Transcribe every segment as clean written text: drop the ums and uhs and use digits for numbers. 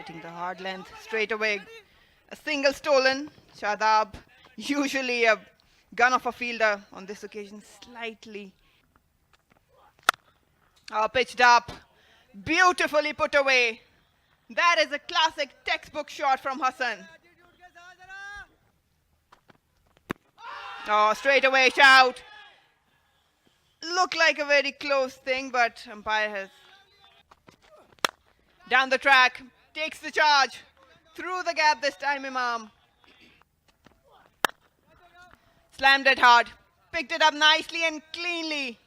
hitting the hard length straight away. A single stolen. Shadab, usually a gun of a fielder, on this occasion slightly pitched up. Beautifully put away. That is a classic textbook shot from Hassan. Oh, straight away shout. Looked like a very close thing, but umpire has down the track, takes the charge, through the gap this time Imam. Slammed it hard, picked it up nicely and cleanly.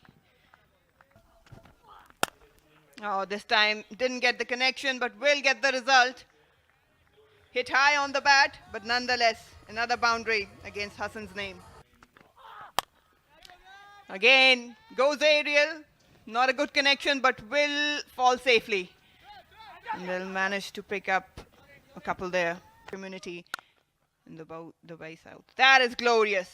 Oh, this time didn't get the connection, but will get the result. Hit high on the bat, but nonetheless, another boundary against Hassan's name. Again, goes aerial, not a good connection, but will fall safely. And they'll manage to pick up a couple there. Community in the Dubai South. That is glorious.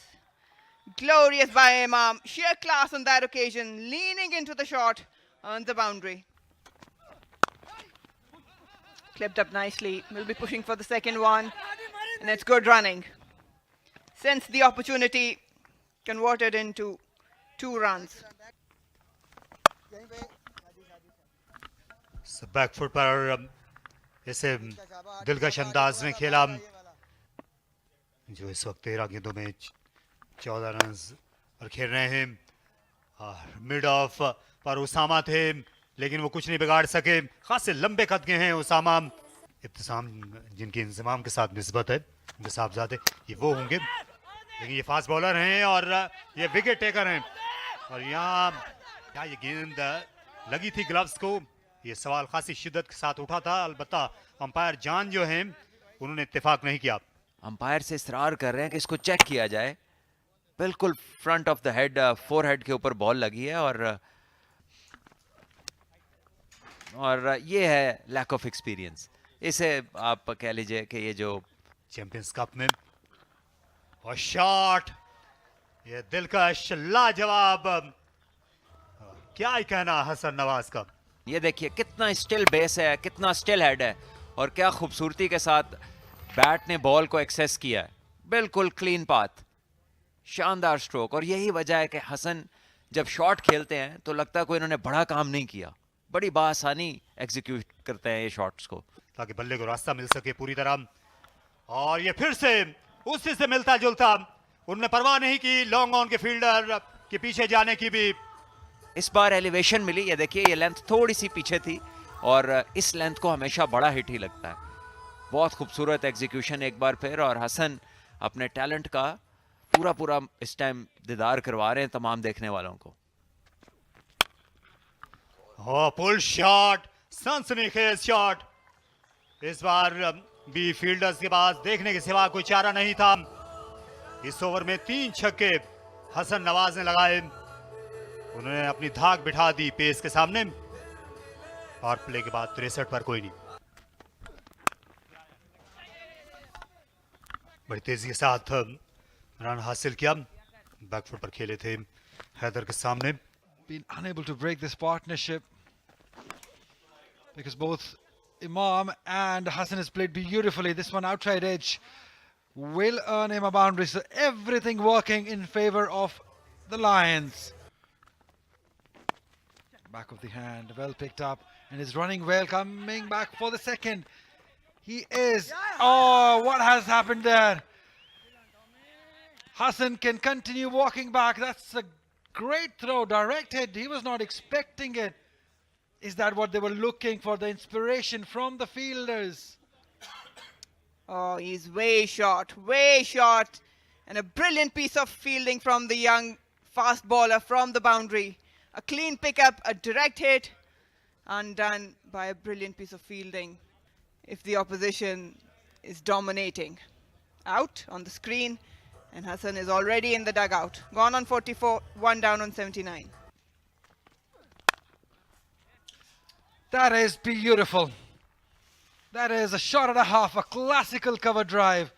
Glorious by Imam. Sheer class on that occasion. Leaning into the shot, earns the boundary. Clipped up nicely. Will be pushing for the second one. And it's good running. Since the opportunity converted into 2 runs. Back foot पर ऐसे दिलकश अंदाज में खेला जो इस वक्त 13 गेंदों में 14 रन और खेल रहे हैं। मिड ऑफ पर उसामा थे लेकिन वो कुछ नहीं बिगाड़ सके। खासे लंबे कद के हैं उसामा। इब्तिसाम जिनकी इंजमाम के साथ निस्बत है, इंतसाबजादे, ये वो होंगे, लेकिन ये फास्ट बॉलर हैं और ये विकेट टेकर हैं। और यहाँ क्या ये गेंद लगी थी ग्लव्स को, ये सवाल खासी शिद्दत के साथ उठा था। अलबत्ता अंपायर जान जो हैं उन्होंने इत्तेफाक नहीं किया। अंपायर से इसरार कर रहे हैं कि इसको चेक किया जाए। बिल्कुल front of the head, forehead के ऊपर बॉल लगी है और ये है लैक ऑफ एक्सपीरियंस। इसे आप कह लीजिए कि ये जो चैंपियंस कप में और शॉट, ये दिलकश लाजवाब, क्या ही कहना हसन नवाज का। ये देखिए कितना स्टिल बेस है, कितना स्टिल हेड है और क्या खूबसूरती के साथ बैट ने बॉल को एक्सेस किया है। बिल्कुल क्लीन पाथ, शानदार स्ट्रोक। और यही वजह है कि हसन जब शॉट खेलते हैं तो लगता है कोई इन्होंने बड़ा काम नहीं किया, बड़ी बासानी एग्जीक्यूट करते हैं ये शॉट्स को, ताकि बल्ले को रास्ता मिल सके पूरी तरह। और ये फिर से उसी से मिलता जुलता, उनने परवाह नहीं की लॉन्ग ऑन के फील्डर के पीछे जाने की भी। इस बार एलिवेशन मिली, ये देखिए ये लेंथ थोड़ी सी पीछे थी और इस लेंथ को हमेशा बड़ा हिट ही लगता है। बहुत खूबसूरत एग्जीक्यूशन एक बार फिर, और हसन अपने टैलेंट का पूरा इस टाइम दीदार करवा रहे हैं तमाम देखने वालों को। पुल शॉट, सनसनीखेज शॉट। इस बार भी फील्डर्स के पास देखने के सिवा कोई चारा नहीं था। इस ओवर में 3 छक्के हसन नवाज ने लगाए। उन्होंने अपनी धाक बिठा दी पेस के सामने। और प्ले के बाद 63 पर कोई नहीं। बड़ी तेजी के साथ रन हासिल किया। बैकफुट पर खेले थे हैदर के सामने। Been unable to break this partnership because both Imam and Hassan has played beautifully. This one outside edge will earn him a boundary. So everything working in favor of the Lions. Back of the hand, well picked up, and is running well, coming back for the second. He is. Oh, what has happened there? Hassan can continue walking back. That's a great throw, direct hit. He was not expecting it. Is that what they were looking for, the inspiration from the fielders? Oh, he's way short, and a brilliant piece of fielding from the young fast bowler from the boundary. A clean pickup, a direct hit, undone by a brilliant piece of fielding. If the opposition is dominating. Out on the screen, and Hassan is already in the dugout. Gone on 44, 1 down on 79. That is beautiful. That is a shot and a half, a classical cover drive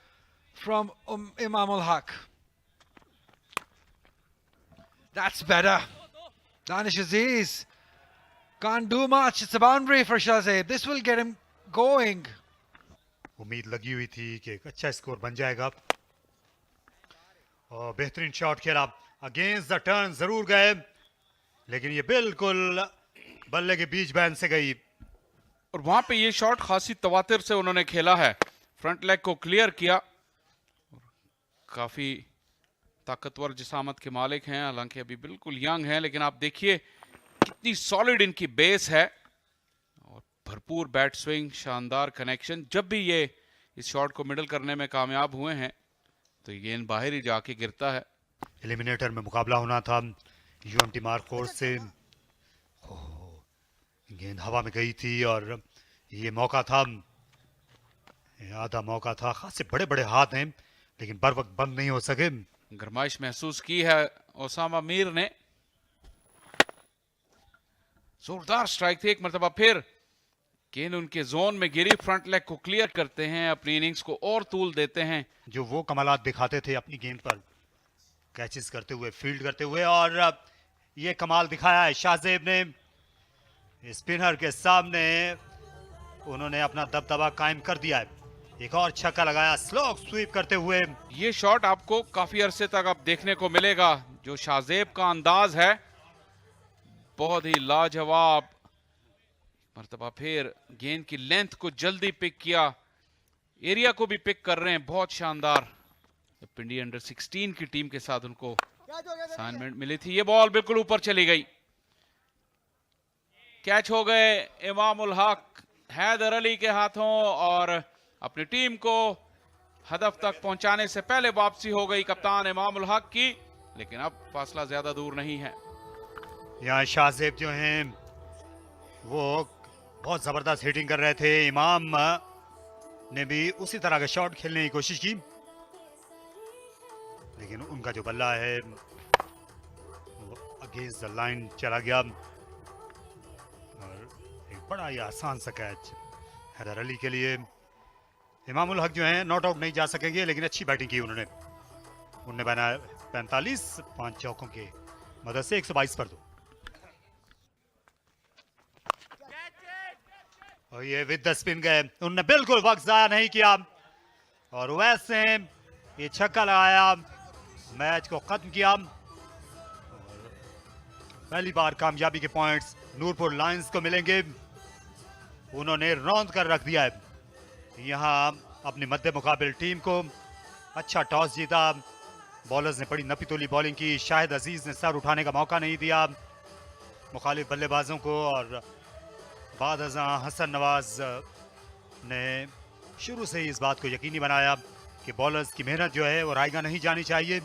from Imam ul Haq. That's better. Danish Aziz can't do much. It's a boundary for Shahzaid. This will get him going. उम्मीद लगी हुई थी कि एक अच्छा score बन जाएगा और बेहतरीन शॉट खेला, अगेंस्ट द टर्न जरूर गए लेकिन ये बिल्कुल बल्ले के बीच बैन से गई। और वहां पे ये शॉट खासी तवातिर से उन्होंने खेला है, फ्रंट लेग को क्लियर किया। काफी ताकतवर जिसामत के मालिक हैं, हालांकि अभी बिल्कुल यंग हैं, लेकिन आप देखिए कितनी सॉलिड इनकी बेस है और भरपूर बैट स्विंग, शानदार कनेक्शन। जब भी ये इस शॉट को मिडल करने में कामयाब हुए हैं तो ये इन बाहर ही जाके गिरता है। एलिमिनेटर में मुकाबला होना था यूएमटी मार्क कोर्स से। गेंद हवा में गई थी और ये मौका था, आधा मौका था। खासे बड़े बड़े हाथ हैं लेकिन बर वक्त बंद नहीं हो सके। गरमाइश महसूस की है ओसामा मीर ने। जोरदार स्ट्राइक थी, एक मरतबा फिर गेंद उनके जोन में गिरी, फ्रंट लेग को क्लियर करते हैं, अपनी इनिंग्स को और तूल देते हैं। जो वो कमालात दिखाते थे अपनी गेंद पर कैचेस करते हुए, फील्ड करते हुए, और ये कमाल दिखाया है शाहजेब ने। स्पिनर के सामने उन्होंने अपना दबदबा कायम कर दिया है। एक और छक्का लगाया स्लो स्वीप करते हुए। ये शॉट आपको काफी अरसे तक अब देखने को मिलेगा। जो शाहजेब का अंदाज है बहुत ही लाजवाब। मरतबा फिर गेंद की लेंथ को जल्दी पिक किया, एरिया को भी पिक कर रहे हैं, बहुत शानदार। पिंडी अंडर 16 की टीम के साथ उनको असाइनमेंट मिली थी। ये बॉल बिल्कुल ऊपर चली गई, कैच हो गए इमाम उल हक हैदर अली के हाथों और अपनी टीम को हदफ तक पहुंचाने से पहले वापसी हो गई कप्तान इमाम उल हक की, लेकिन अब फासला ज्यादा दूर नहीं है। यहाँ शाहजेब जो हैं वो बहुत जबरदस्त हिटिंग कर रहे थे। इमाम ने भी उसी तरह का शॉट खेलने की कोशिश की लेकिन उनका जो बल्ला है वो अगेंस्ट द लाइन चला गया और एक बड़ा ही आसान सा कैच हैदर अली के लिए। इमाम उल हक जो हैं नॉट आउट नहीं जा सकेंगे लेकिन अच्छी बैटिंग की उन्होंने बनाया 45, 5 चौकों के मदद से 122 पर 2। और ये विद द स्पिन गए, उन्होंने बिल्कुल वक्त जाया नहीं किया और वैसे ये छक्का लगाया, मैच को खत्म किया। पहली बार कामयाबी के पॉइंट्स नूरपुर लायंस को मिलेंगे। उन्होंने रौंद कर रख दिया है यहाँ अपनी मध्य मुकाबिल टीम को। अच्छा टॉस जीता, बॉलर्स ने बड़ी नपीतोली बॉलिंग की, शाहिद अजीज ने सर उठाने का मौका नहीं दिया मुखालिफ बल्लेबाजों को और बाद हसन नवाज ने शुरू से ही इस बात को यकीनी बनाया कि बॉलर्स की मेहनत जो है वो रायगा नहीं जानी चाहिए।